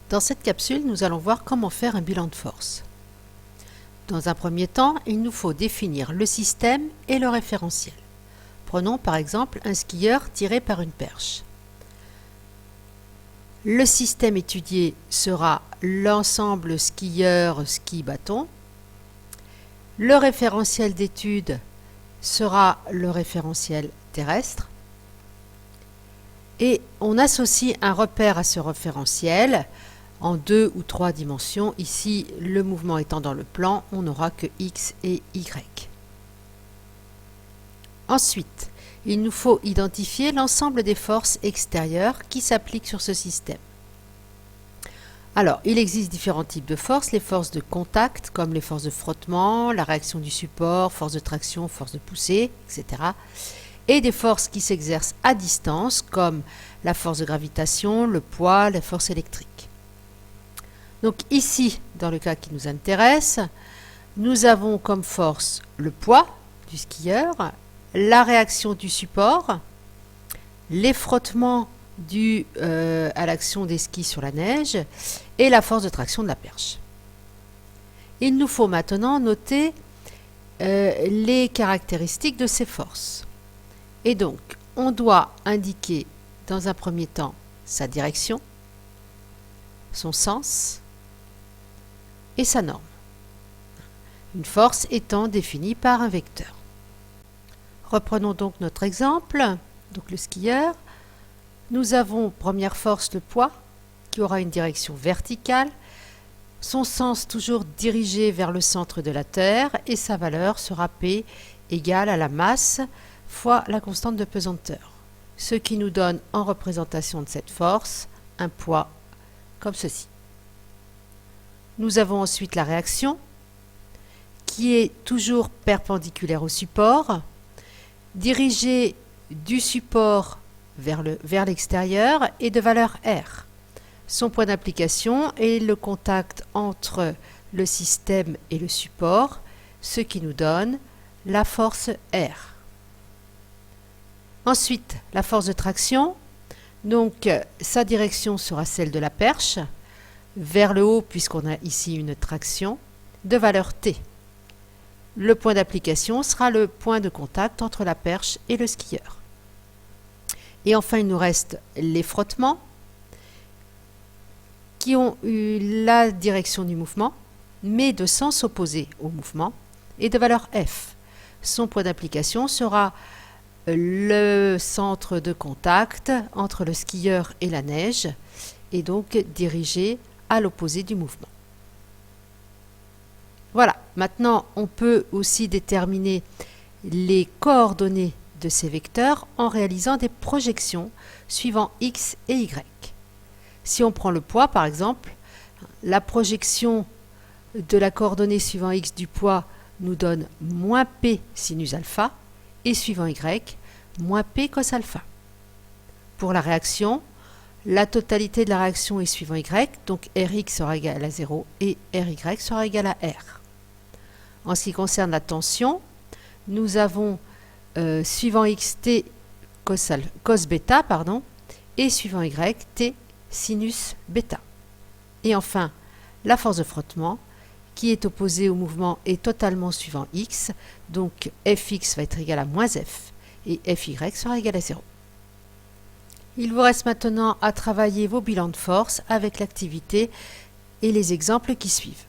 Dans cette capsule, nous allons voir comment faire un bilan de force. Dans un premier temps, il nous faut définir le système et le référentiel. Prenons par exemple un skieur tiré par une perche. Le système étudié sera l'ensemble skieur-ski-bâton. Le référentiel d'étude sera le référentiel terrestre. Et on associe un repère à ce référentiel en 2 ou 3 dimensions. Ici, le mouvement étant dans le plan, on n'aura que X et Y. Ensuite, il nous faut identifier l'ensemble des forces extérieures qui s'appliquent sur ce système. Alors, il existe différents types de forces, les forces de contact, comme les forces de frottement, la réaction du support, force de traction, force de poussée, etc. Et des forces qui s'exercent à distance, comme la force de gravitation, le poids, la force électrique. Donc ici, dans le cas qui nous intéresse, nous avons comme force le poids du skieur, la réaction du support, les frottements dus à l'action des skis sur la neige et la force de traction de la perche. Il nous faut maintenant noter les caractéristiques de ces forces. Et donc, on doit indiquer dans un premier temps sa direction, son sens et sa norme. Une force étant définie par un vecteur. Reprenons donc notre exemple, donc le skieur. Nous avons première force le poids qui aura une direction verticale, son sens toujours dirigé vers le centre de la Terre et sa valeur sera P égale à la masse fois la constante de pesanteur, ce qui nous donne en représentation de cette force un poids comme ceci. Nous avons ensuite la réaction qui est toujours perpendiculaire au support, dirigée du support vers l'extérieur et de valeur R. Son point d'application est le contact entre le système et le support, ce qui nous donne la force R. Ensuite, la force de traction, donc sa direction sera celle de la perche, vers le haut puisqu'on a ici une traction, de valeur T. Le point d'application sera le point de contact entre la perche et le skieur. Et enfin, il nous reste les frottements qui ont eu la direction du mouvement, mais de sens opposé au mouvement, et de valeur F. Son point d'application sera le centre de contact entre le skieur et la neige, et donc dirigé à l'opposé du mouvement. Voilà, maintenant on peut aussi déterminer les coordonnées de ces vecteurs en réalisant des projections suivant X et Y. Si on prend le poids par exemple, la projection de la coordonnée suivant X du poids nous donne moins P sinus alpha et suivant Y, moins P cos alpha. Pour la réaction, la totalité de la réaction est suivant Y, donc Rx sera égal à 0 et Ry sera égal à R. En ce qui concerne la tension, nous avons suivant X T cos bêta et suivant Y T sinus bêta. Et enfin, la force de frottement qui est opposée au mouvement est totalement suivant X, donc Fx va être égal à moins F et Fy sera égal à 0. Il vous reste maintenant à travailler vos bilans de force avec l'activité et les exemples qui suivent.